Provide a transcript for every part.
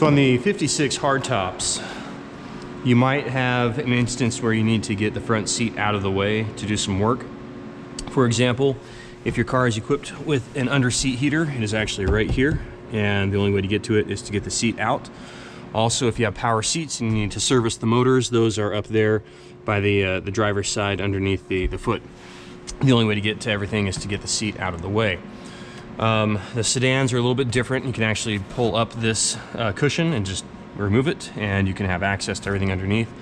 So on the 56 hardtops, you might have an instance where you need to get the front seat out of the way to do some work. For example, if your car is equipped with an under seat heater, it is actually right here, and the only way to get to it is to get the seat out. Also, if you have power seats and you need to service the motors, those are up there by the driver's side underneath the foot. The only way to get to everything is to get the seat out of the way. The sedans are a little bit different. You can actually pull up this cushion and just remove it, and you can have access to everything underneath.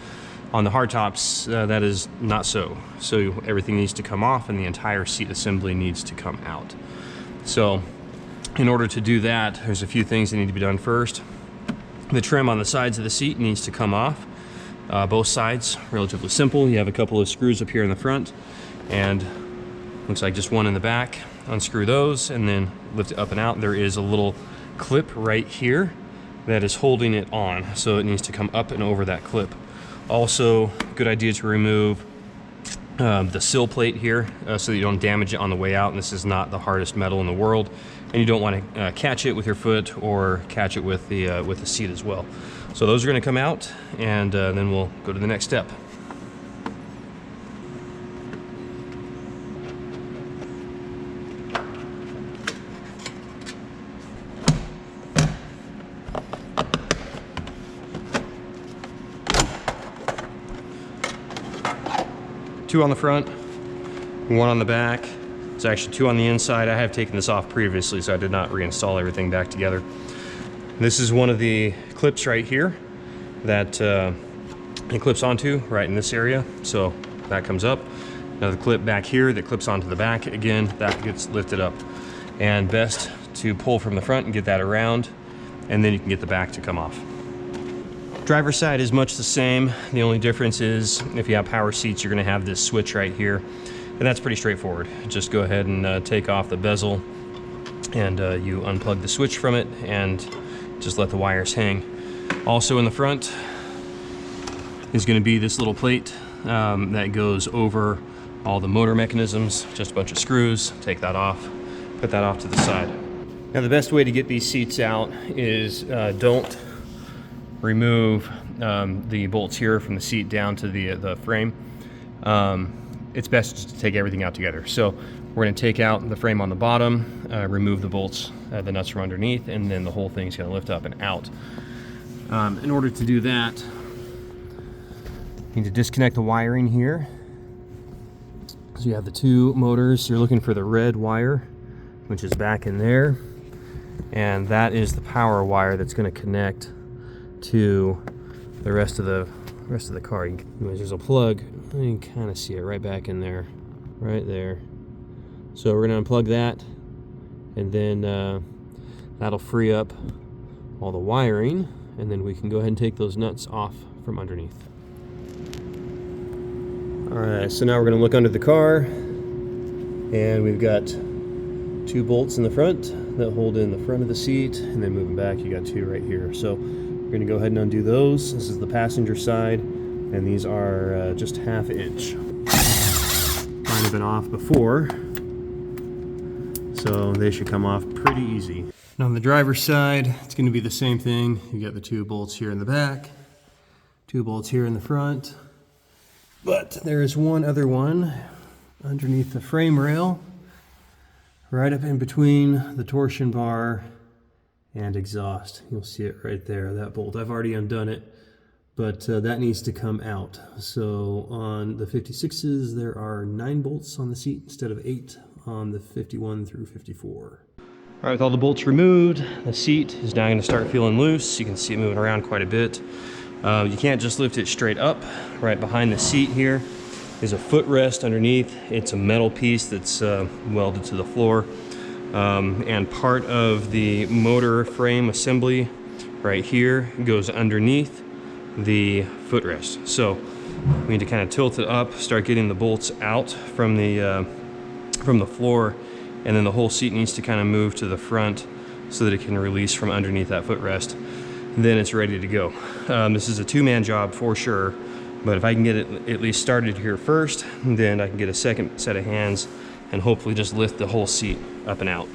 On the hardtops, that is not so. So everything needs to come off and the entire seat assembly needs to come out. So in order to do that, there's a few things that need to be done first. The trim on the sides of the seat needs to come off. Both sides, relatively simple. You have a couple of screws up here in the front and looks like just one in the back. Unscrew those and then lift it up and out. There is a little clip right here that is holding it on, so it needs to come up and over that clip. Also, good idea to remove the sill plate here so that you don't damage it on the way out. And this is not the hardest metal in the world, and you don't want to catch it with your foot or catch it with the seat as well. So those are going to come out, and then we'll go to the next step. Two on the front, one on the back. It's actually two on the inside. I have taken this off previously, so I did not reinstall everything back together. This is one of the clips right here that it clips onto right in this area. So that comes up. Another clip back here that clips onto the back. Again, that gets lifted up. And best to pull from the front and get that around, and then you can get the back to come off. Driver's side is much the same. The only difference is if you have power seats, you're going to have this switch right here, and that's pretty straightforward. Just go ahead and take off the bezel, and you unplug the switch from it and just let the wires hang. Also in the front is going to be this little plate that goes over all the motor mechanisms. Just a bunch of screws. Take that off, put that off to the side. Now the best way to get these seats out is don't remove the bolts here from the seat down to the frame. It's best just to take everything out together. So we're going to take out the frame on the bottom, remove the bolts, the nuts from underneath, and then the whole thing's going to lift up and out. In order to do that, you need to disconnect the wiring here. So you have the two motors. You're looking for the red wire, which is back in there, and that is the power wire that's going to connect to the rest of the car. There's a plug. You can kind of see it right back in there, right there. So we're going to unplug that, and then that'll free up all the wiring, and then we can go ahead and take those nuts off from underneath. Alright, so now we're going to look under the car, and we've got two bolts in the front that hold in the front of the seat, and then moving back you got two right here. So we're going to go ahead and undo those. This is the passenger side, and these are just 1/2 inch. Mine have been off before, so they should come off pretty easy. Now on the driver's side, it's going to be the same thing. You got the two bolts here in the back, two bolts here in the front, but there is one other one underneath the frame rail, right up in between the torsion bar and exhaust. You'll see it right there, that bolt. I've already undone it, but that needs to come out. So on the 56s, there are 9 bolts on the seat instead of 8 on the 51 through 54. All right, with all the bolts removed, the seat is now going to start feeling loose. You can see it moving around quite a bit. You can't just lift it straight up. Right behind the seat here is a footrest underneath. It's a metal piece that's welded to the floor. And part of the motor frame assembly right here goes underneath the footrest. So we need to kind of tilt it up, start getting the bolts out from the floor, and then the whole seat needs to kind of move to the front so that it can release from underneath that footrest. And then it's ready to go. This is a two-man job for sure, but if I can get it at least started here first, then I can get a second set of hands and hopefully just lift the whole seat up and out.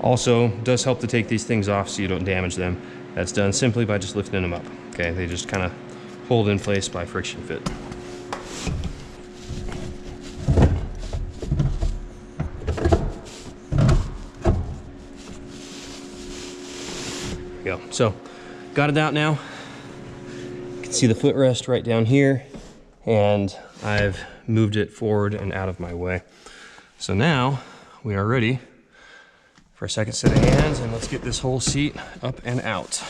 Also, does help to take these things off so you don't damage them. That's done simply by just lifting them up. Okay, they just kind of hold in place by friction fit. There we go. So, got it out now. You can see the footrest right down here, and I've moved it forward and out of my way. So now we are ready for a second set of hands, and let's get this whole seat up and out.